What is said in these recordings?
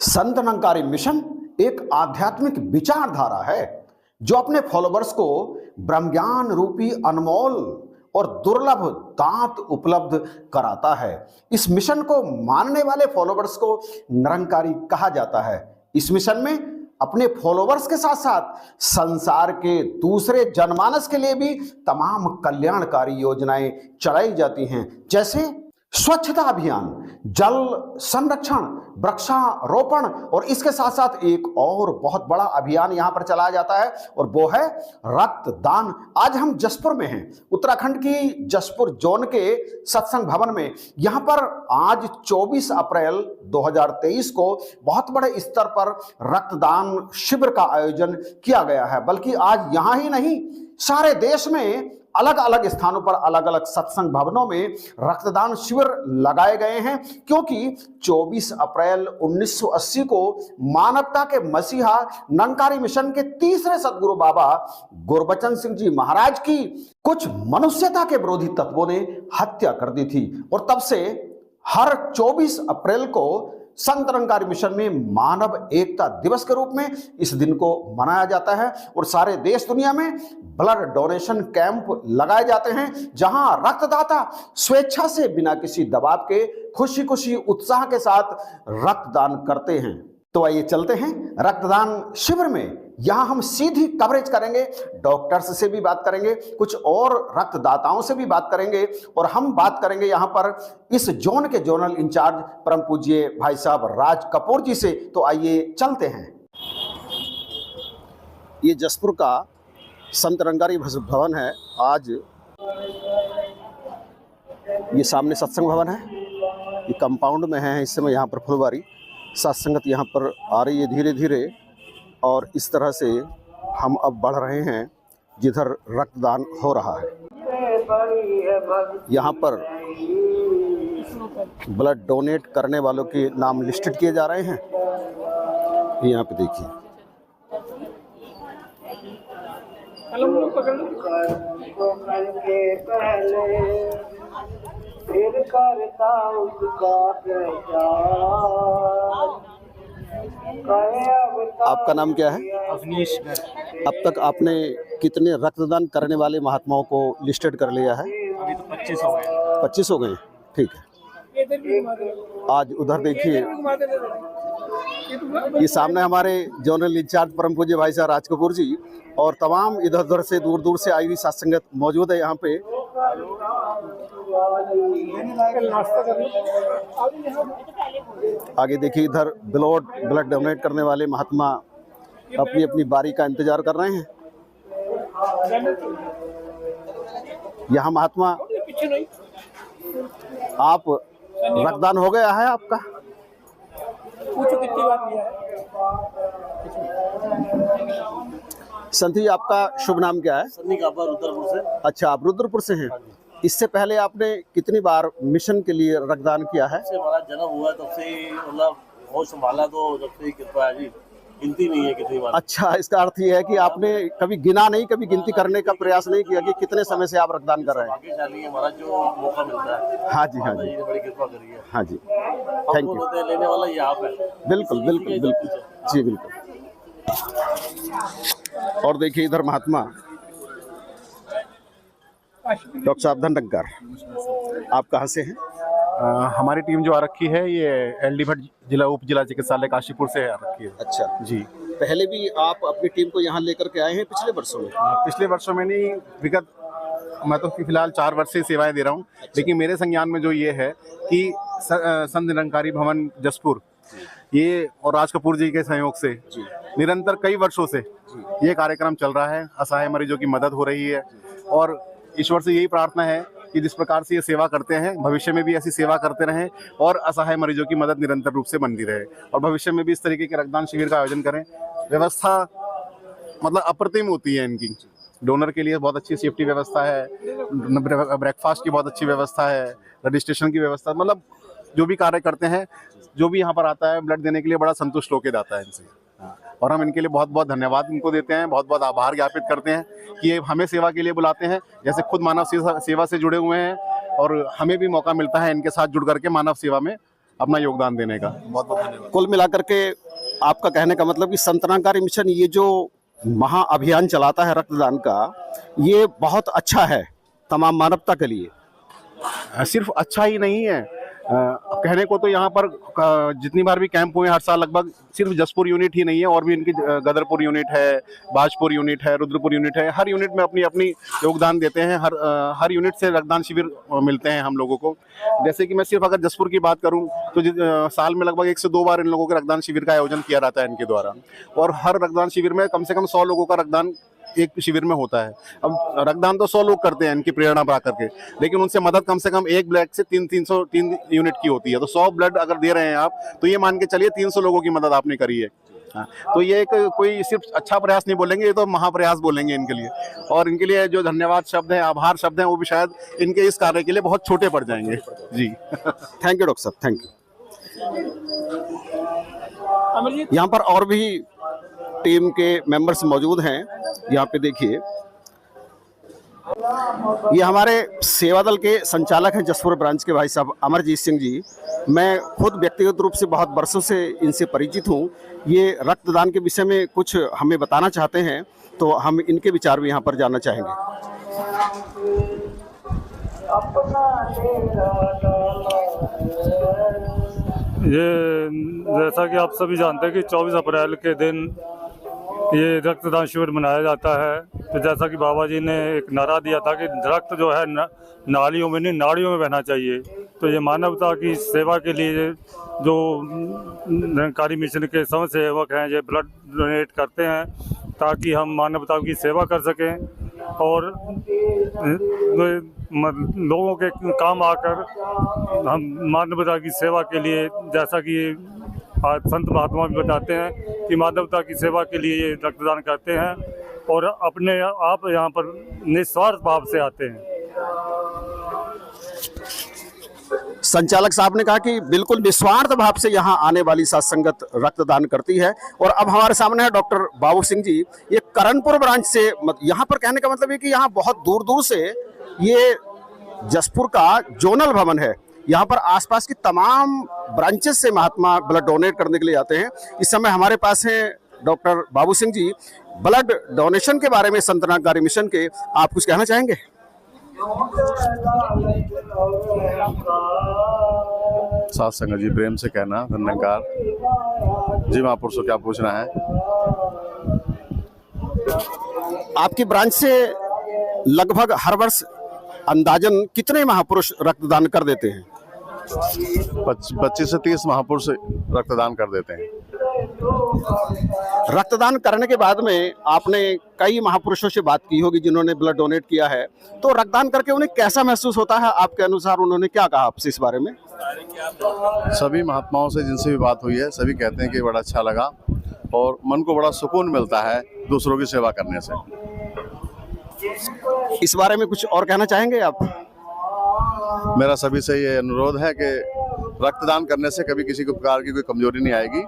Sant Nirankari mission एक आध्यात्मिक विचारधारा है जो अपने फॉलोवर्स को ब्रह्मज्ञान रूपी अनमोल और दुर्लभ दात उपलब्ध कराता है। इस मिशन को मानने वाले फॉलोवर्स को निरंकारी कहा जाता है। इस मिशन में अपने फॉलोवर्स के साथ साथ संसार के दूसरे जनमानस के लिए भी तमाम कल्याणकारी योजनाएं चलाई जाती हैं, जैसे स्वच्छता अभियान, जल संरक्षण, वृक्षारोपण और इसके साथ साथ एक और बहुत बड़ा अभियान यहां पर चलाया जाता है और वो है रक्तदान। आज हम जसपुर में हैं, उत्तराखंड की जसपुर जोन के सत्संग भवन में। यहां पर आज 24 अप्रैल 2023 को बहुत बड़े स्तर पर रक्तदान शिविर का आयोजन किया गया है। बल्कि आज यहां ही नहीं, सारे देश में अलग अलग स्थानों पर अलग अलग सत्संग भवनों में रक्तदान शिविर लगाए गए हैं, क्योंकि 24 अप्रैल 1980 को मानवता के मसीहा निरंकारी मिशन के तीसरे सदगुरु बाबा गुरबचन सिंह जी महाराज की कुछ मनुष्यता के विरोधी तत्वों ने हत्या कर दी थी। और तब से हर 24 अप्रैल को संत निरंकारी मिशन में मानव एकता दिवस के रूप में इस दिन को मनाया जाता है और सारे देश दुनिया में ब्लड डोनेशन कैंप लगाए जाते हैं, जहां रक्तदाता स्वेच्छा से बिना किसी दबाव के खुशी खुशी उत्साह के साथ रक्तदान करते हैं। तो आइए चलते हैं रक्तदान शिविर में। यहां हम सीधी कवरेज करेंगे, डॉक्टर्स से भी बात करेंगे, कुछ और रक्तदाताओं से भी बात करेंगे और हम बात करेंगे यहां पर इस जोन के जोनल इंचार्ज परम पूज्य भाई साहब राज कपूर जी से। तो आइए चलते हैं। ये जसपुर का संत निरंकारी भवन है। आज ये सामने सत्संग भवन है, ये कंपाउंड में है। इस समय यहाँ पर फुलवारी सत्संगत यहाँ पर आ रही है धीरे धीरे, और इस तरह से हम अब बढ़ रहे हैं जिधर रक्तदान हो रहा है। यहाँ पर ब्लड डोनेट करने वालों के नाम लिस्टेड किए जा रहे हैं। यहाँ पे देखिए, आपका नाम क्या है? अवनीश। अब तक आपने कितने रक्तदान करने वाले महात्माओं को लिस्टेड कर लिया है? अभी तो 25 हो गए। 25 हो गए, ठीक है। आज उधर देखिए, ये सामने हमारे जोनल इंचार्ज परम पूज्य भाई साहब राज कपूर जी और तमाम इधर उधर से दूर दूर से आई हुई सत्संगत मौजूद है यहाँ पे। आगे देखिए, इधर ब्लड डोनेट करने वाले महात्मा अपनी अपनी बारी का इंतजार कर रहे हैं। यहाँ महात्मा, आप रक्तदान हो गया है आपका? पूछो कितनी बार किया है। संत जी, आपका शुभ नाम क्या है? सन्नी कापा, रुद्रपुर से। अच्छा, आप रुद्रपुर से हैं। इससे पहले आपने कितनी बार मिशन के लिए रक्तदान किया है? जब से हमारा जन्म हुआ तब से मतलब होश संभाला, तो जब से कृपा है जी, गिनती नहीं है कितनी बार। अच्छा, इसका अर्थ ये है कि आपने कभी गिना नहीं, कभी गिनती करने का प्रयास नहीं किया कि कितने समय से आप रक्तदान कर रहे हैं? भाग्यशाली है हमारा जो मौका मिलता है। हाँ जी, हाँ जी, बड़ी कृपा करी है। हाँ जी, थैंक यू। लेने वाला ये आप है। बिल्कुल बिल्कुल बिल्कुल जी, बिल्कुल। और देखिए, इधर महात्मा डॉक्टर साहब धनडंकर, आप कहाँ से हैं? हमारी टीम जो आ रखी है ये एलडी भट्ट जिला उप जिला चिकित्सालय काशीपुर से आ रखी है। अच्छा जी, पहले भी आप अपनी टीम को यहाँ लेकर के आए हैं पिछले वर्षों में? पिछले वर्षों में नहीं, विगत मैं तो फिलहाल 4 वर्ष से सेवाएं दे रहा हूँ। अच्छा। लेकिन मेरे संज्ञान में जो ये है कि संत निरंकारी भवन जसपुर ये और राज कपूर जी के सहयोग से निरंतर कई वर्षों से ये कार्यक्रम चल रहा है। असहाय मरीजों की मदद हो रही है और ईश्वर से यही प्रार्थना है कि जिस प्रकार से ये सेवा करते हैं भविष्य में भी ऐसी सेवा करते रहें और असहाय मरीजों की मदद निरंतर रूप से बनती रहे और भविष्य में भी इस तरीके के रक्तदान शिविर का आयोजन करें। व्यवस्था मतलब अप्रतिम होती है इनकी। डोनर के लिए बहुत अच्छी सेफ्टी व्यवस्था है, ब्रेकफास्ट की बहुत अच्छी व्यवस्था है, रजिस्ट्रेशन की व्यवस्था, मतलब जो भी कार्य करते हैं, जो भी यहाँ पर आता है ब्लड देने के लिए बड़ा संतुष्ट होकर जाता है इनसे। और हम इनके लिए बहुत बहुत धन्यवाद इनको देते हैं, बहुत बहुत आभार ज्ञापित करते हैं कि ये हमें सेवा के लिए बुलाते हैं। जैसे खुद मानव सेवा से जुड़े हुए हैं और हमें भी मौका मिलता है इनके साथ जुड़ करके मानव सेवा में अपना योगदान देने का। बहुत बहुत धन्यवाद। कुल मिलाकर के आपका कहने का मतलब कि संत निरंकारी मिशन ये जो महा अभियान चलाता है रक्तदान का, ये बहुत अच्छा है तमाम मानवता के लिए। सिर्फ अच्छा ही नहीं है, कहने को तो यहाँ पर जितनी बार भी कैंप हुए हर साल लगभग, सिर्फ जसपुर यूनिट ही नहीं है, और भी इनकी गदरपुर यूनिट है, बाजपुर यूनिट है, रुद्रपुर यूनिट है, हर यूनिट में अपनी अपनी योगदान देते हैं। हर यूनिट से रक्तदान शिविर मिलते हैं हम लोगों को। जैसे कि मैं सिर्फ अगर जसपुर की बात करूं तो साल में लगभग 1 से 2 बार इन लोगों के रक्तदान शिविर का आयोजन किया जाता है इनके द्वारा, और हर रक्तदान शिविर में कम से कम 100 लोगों का रक्तदान एक शिविर में होता है। अब रक्तदान तो 100 लोग करते हैं इनकी प्रेरणा पा करके, लेकिन उनसे मदद कम से कम एक ब्लड से 3 यूनिट की होती है। तो 100 ब्लड अगर दे रहे हैं आप, तो ये मान के चलिए 300 लोगों की मदद आपने करी है। हाँ, तो ये एक कोई सिर्फ अच्छा प्रयास नहीं बोलेंगे, ये तो महाप्रयास बोलेंगे इनके लिए। और इनके लिए जो धन्यवाद शब्द हैं, आभार शब्द हैं, वो भी शायद इनके इस कार्य के लिए बहुत छोटे पड़ जाएंगे जी। थैंक यू डॉक्टर साहब, थैंक यू। यहाँ पर और भी टीम के मेंबर्स मौजूद हैं। यहाँ पे देखिए, ये हमारे सेवा दल के संचालक हैं जसपुर ब्रांच के भाई साहब अमरजीत सिंह जी। मैं खुद व्यक्तिगत रूप से बहुत वर्षों से इनसे परिचित हूँ। ये रक्तदान के विषय में कुछ हमें बताना चाहते हैं, तो हम इनके विचार भी यहाँ पर जानना चाहेंगे। ये जैसा कि आप सभी जानते हैं कि 24 अप्रैल के दिन ये रक्तदान शिविर मनाया जाता है। तो जैसा कि बाबा जी ने एक नारा दिया था कि रक्त जो है नालियों में नहीं नाड़ियों में बहना चाहिए। तो ये मानवता की सेवा के लिए जो निरंकारी मिशन के स्वयं सेवक हैं, ये ब्लड डोनेट करते हैं ताकि हम मानवता की सेवा कर सकें और लोगों के काम आकर हम मानवता की सेवा के लिए, जैसा कि आज संत महात्मा भी बताते हैं कि मानवता की सेवा के लिए ये रक्तदान करते हैं और अपने आप यहाँ पर निस्वार्थ भाव से आते हैं। संचालक साहब ने कहा कि बिल्कुल निस्वार्थ भाव से यहाँ आने वाली साथ संगत रक्तदान करती है। और अब हमारे सामने है डॉक्टर बाबू सिंह जी, ये करणपुर ब्रांच से। यहाँ पर कहने का मतलब है कि यहाँ बहुत दूर दूर से ये जसपुर का जोनल भवन है, यहाँ पर आसपास की तमाम ब्रांचेस से महात्मा ब्लड डोनेट करने के लिए आते हैं। इस समय हमारे पास हैं doctor Babu Singh ji. Blood donation के बारे में संत निरंकारी मिशन के आप कुछ कहना चाहेंगे? साथ संगत जी, प्रेम से कहना धन्यकार जी। महापुरुषों क्या पूछना है? आपकी ब्रांच से लगभग हर वर्ष अंदाजन कितने महापुरुष रक्तदान कर देते हैं? 25 से 30 महापुरुष रक्तदान कर देते हैं। रक्तदान करने के बाद में आपने कई महापुरुषों से बात की होगी जिन्होंने ब्लड डोनेट किया है, तो रक्तदान करके उन्हें कैसा महसूस होता है? आपके अनुसार उन्होंने क्या कहा आपसे इस बारे में? सभी महात्माओं से जिनसे भी बात हुई है, सभी कहते हैं कि बड़ा अच्छा लगा और मन को बड़ा सुकून मिलता है दूसरों की सेवा करने से। इस बारे में कुछ और कहना चाहेंगे आप? मेरा सभी से ये अनुरोध है कि रक्तदान करने से कभी किसी प्रकार की कोई कमजोरी नहीं आएगी।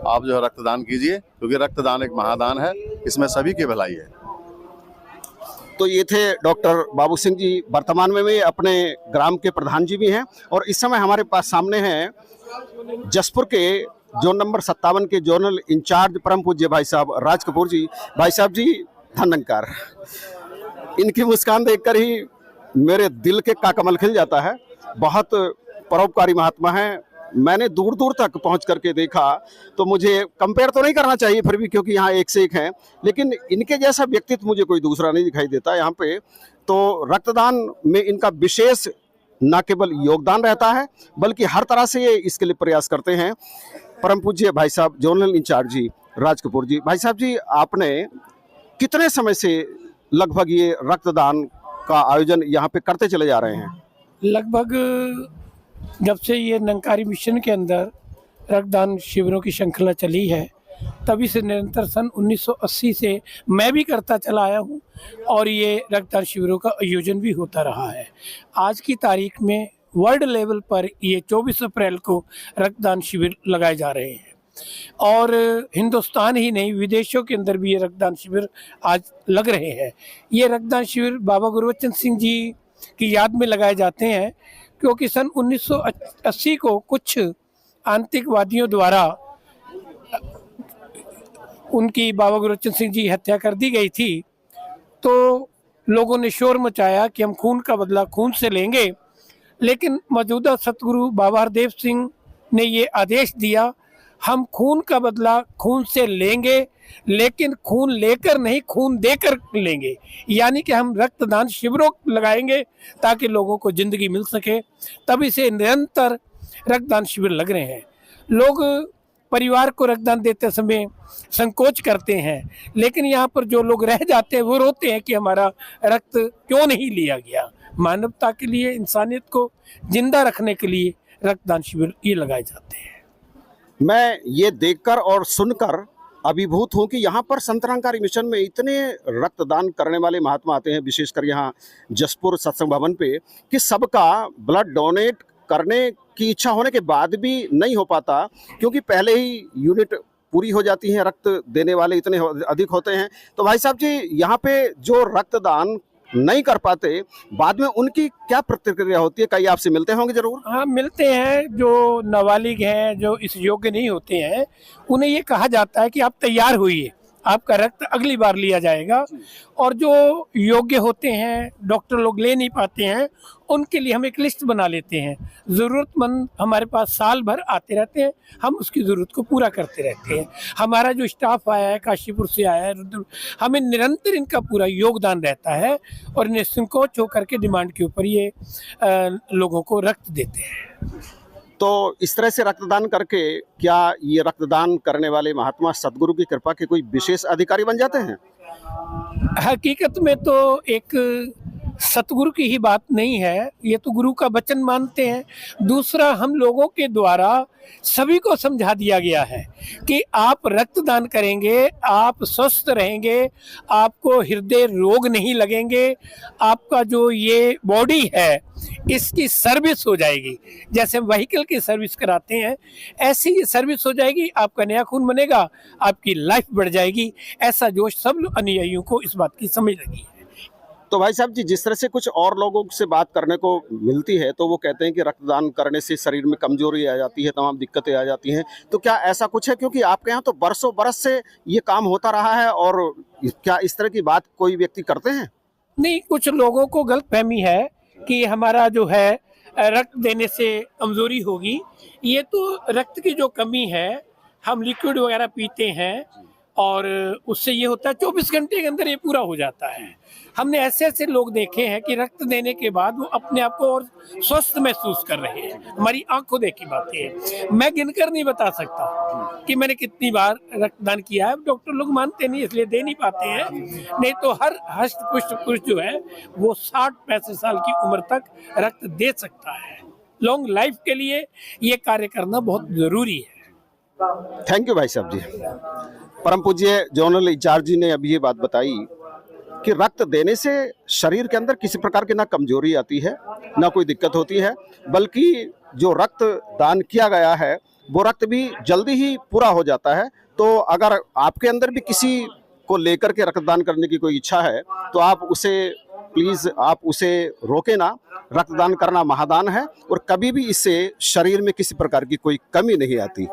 आप जो है रक्तदान कीजिए, क्योंकि रक्तदान एक महादान है, इसमें सभी की भलाई है। तो ये थे डॉक्टर बाबू सिंह जी। वर्तमान में वे अपने ग्राम के प्रधान जी भी हैं और इस समय हमारे पास सामने हैं जसपुर के जोन नंबर 57 के जोनल इंचार्ज परम पूज्य भाई साहब राज कपूर जी। भाई साहब जी धन्यकार। इनकी मुस्कान देखकर ही मेरे दिल के का कमल खिल जाता है। बहुत परोपकारी महात्मा हैं। मैंने दूर दूर तक पहुंच करके देखा तो मुझे कंपेयर तो नहीं करना चाहिए फिर भी, क्योंकि यहाँ एक से एक हैं, लेकिन इनके जैसा व्यक्तित्व मुझे कोई दूसरा नहीं दिखाई देता यहाँ पे। तो रक्तदान में इनका विशेष न केवल योगदान रहता है बल्कि हर तरह से ये इसके लिए प्रयास करते हैं। परम पूज्य भाई साहब जोनल इंचार्ज जी राज कपूर जी। भाई साहब जी, आपने कितने समय से लगभग ये रक्तदान का आयोजन यहाँ पे करते चले जा रहे हैं? लगभग जब से ये निरंकारी मिशन के अंदर रक्तदान शिविरों की श्रृंखला चली है तभी से निरंतर सन 1980 से मैं भी करता चला आया हूँ और ये रक्तदान शिविरों का आयोजन भी होता रहा है। आज की तारीख में वर्ल्ड लेवल पर ये 24 अप्रैल को रक्तदान शिविर लगाए जा रहे हैं और हिंदुस्तान ही नहीं विदेशों के अंदर भी ये रक्तदान शिविर आज लग रहे हैं। ये रक्तदान शिविर बाबा गुरबचन सिंह जी की याद में लगाए जाते हैं क्योंकि सन 1980 को कुछ आतंकवादियों द्वारा उनकी बाबा गुरबचन सिंह जी हत्या कर दी गई थी, तो लोगों ने शोर मचाया कि हम खून का बदला खून से लेंगे। लेकिन मौजूदा सतगुरु बाबा हरदेव सिंह ने ये आदेश दिया, हम खून का बदला खून से लेंगे, लेकिन खून लेकर नहीं, खून देकर लेंगे। यानी कि हम रक्तदान शिविरों लगाएंगे ताकि लोगों को ज़िंदगी मिल सके। तभी से निरंतर रक्तदान शिविर लग रहे हैं। लोग परिवार को रक्तदान देते समय संकोच करते हैं, लेकिन यहाँ पर जो लोग रह जाते हैं वो रोते हैं कि हमारा रक्त क्यों नहीं लिया गया। मानवता के लिए, इंसानियत को जिंदा रखने के लिए रक्तदान शिविर ये लगाए जाते हैं। मैं ये देखकर और सुनकर अभिभूत हूँ कि यहाँ पर संत निरंकारी मिशन में इतने रक्तदान करने वाले महात्मा आते हैं, विशेषकर यहाँ जसपुर सत्संग भवन पे, कि सबका ब्लड डोनेट करने की इच्छा होने के बाद भी नहीं हो पाता, क्योंकि पहले ही यूनिट पूरी हो जाती है, रक्त देने वाले इतने अधिक होते हैं। तो भाई साहब जी, यहाँ पे जो रक्तदान नहीं कर पाते, बाद में उनकी क्या प्रतिक्रिया होती है? कई आपसे मिलते होंगे जरूर। हाँ, मिलते हैं। जो नाबालिग हैं, जो इस योग्य नहीं होते हैं, उन्हें ये कहा जाता है कि आप तैयार होइए, आपका रक्त अगली बार लिया जाएगा। और जो योग्य होते हैं, डॉक्टर लोग ले नहीं पाते हैं, उनके लिए हम एक लिस्ट बना लेते हैं। ज़रूरतमंद हमारे पास साल भर आते रहते हैं, हम उसकी ज़रूरत को पूरा करते रहते हैं। हमारा जो स्टाफ आया है, काशीपुर से आया है, हमें निरंतर इनका पूरा योगदान रहता है और निसंकोच होकर के डिमांड के ऊपर ये लोगों को रक्त देते हैं। तो इस तरह से रक्तदान करके क्या ये रक्तदान करने वाले महात्मा सदगुरु की कृपा के कोई विशेष अधिकारी बन जाते हैं? हकीकत में तो एक सतगुरु की ही बात नहीं है, ये तो गुरु का वचन मानते हैं। दूसरा, हम लोगों के द्वारा सभी को समझा दिया गया है कि आप रक्तदान करेंगे, आप स्वस्थ रहेंगे, आपको हृदय रोग नहीं लगेंगे, आपका जो ये बॉडी है इसकी सर्विस हो जाएगी। जैसे हम व्हीकल की सर्विस कराते हैं, ऐसी ये सर्विस हो जाएगी, आपका नया खून बनेगा, आपकी लाइफ बढ़ जाएगी। ऐसा जोश सब अनुयायियों को इस बात की समझ लगी है। तो भाई साहब जी, जिस तरह से कुछ और लोगों से बात करने को मिलती है, तो वो कहते हैं कि रक्तदान करने से शरीर में कमजोरी आ जाती है, तमाम दिक्कतें आ जाती हैं। तो क्या ऐसा कुछ है? क्योंकि आपके यहाँ तो बरसों बरस से ये काम होता रहा है, और क्या इस तरह की बात कोई व्यक्ति करते हैं? नहीं, कुछ लोगों को गलतफहमी है कि हमारा जो है रक्त देने से कमजोरी होगी। ये तो रक्त की जो कमी है, हम लिक्विड वगैरह पीते हैं और उससे ये होता है 24 घंटे के अंदर ये पूरा हो जाता है। हमने ऐसे ऐसे लोग देखे हैं कि रक्त देने के बाद वो अपने आप को और स्वस्थ महसूस कर रहे हैं। हमारी आंखों देखी बातें हैं। मैं गिनकर नहीं बता सकता कि मैंने कितनी बार रक्तदान किया है, डॉक्टर लोग मानते नहीं इसलिए दे नहीं पाते हैं। नहीं तो हर हष्ट पुष्ट पुरुष जो है वो 60-65 साल की उम्र तक रक्त दे सकता है। लॉन्ग लाइफ के लिए ये कार्य करना बहुत जरूरी है। थैंक यू भाई साहब जी। परम पूज्य जोनल इंचार्ज जी ने अभी ये बात बताई कि रक्त देने से शरीर के अंदर किसी प्रकार की ना कमजोरी आती है, ना कोई दिक्कत होती है, बल्कि जो रक्त दान किया गया है वो रक्त भी जल्दी ही पूरा हो जाता है। तो अगर आपके अंदर भी किसी को लेकर के रक्तदान करने की कोई इच्छा है, तो आप उसे प्लीज़ आप उसे रोके ना। रक्तदान करना महादान है, और कभी भी इससे शरीर में किसी प्रकार की कोई कमी नहीं आती।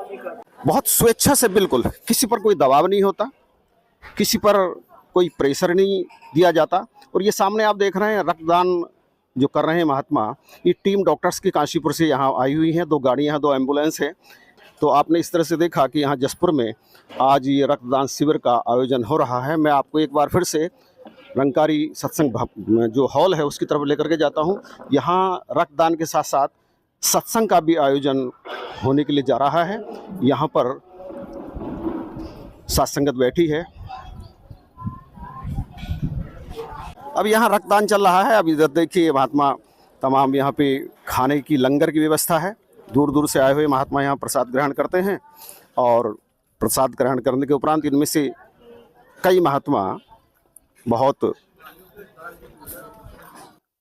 बहुत स्वेच्छा से, बिल्कुल किसी पर कोई दबाव नहीं होता, किसी पर कोई प्रेशर नहीं दिया जाता। और ये सामने आप देख रहे हैं रक्तदान जो कर रहे हैं महात्मा, ये टीम डॉक्टर्स की काशीपुर से यहाँ आई हुई हैं। 2 गाड़ियाँ, 2 एम्बुलेंस हैं। तो आपने इस तरह से देखा कि यहाँ जसपुर में आज ये रक्तदान शिविर का आयोजन हो रहा है। मैं आपको एक बार फिर से निरंकारी सत्संग जो हॉल है उसकी तरफ लेकर के जाता हूँ। यहाँ रक्तदान के साथ साथ सत्संग का भी आयोजन होने के लिए जा रहा है। यहाँ पर सत्संगत बैठी है। अब यहाँ रक्तदान चल रहा है। अब इधर देखिए महात्मा तमाम यहाँ पे खाने की लंगर की व्यवस्था है। दूर दूर से आए हुए महात्मा यहाँ प्रसाद ग्रहण करते हैं, और प्रसाद ग्रहण करने के उपरांत इनमें से कई महात्मा बहुत।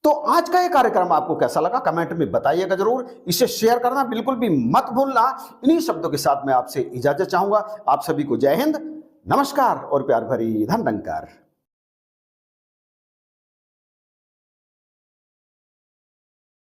तो आज का ये कार्यक्रम आपको कैसा लगा कमेंट में बताइएगा जरूर। इसे शेयर करना बिल्कुल भी मत भूलना। इन्हीं शब्दों के साथ मैं आपसे इजाजत चाहूंगा। आप सभी को जय हिंद, नमस्कार और प्यार भरी धन निरंकार।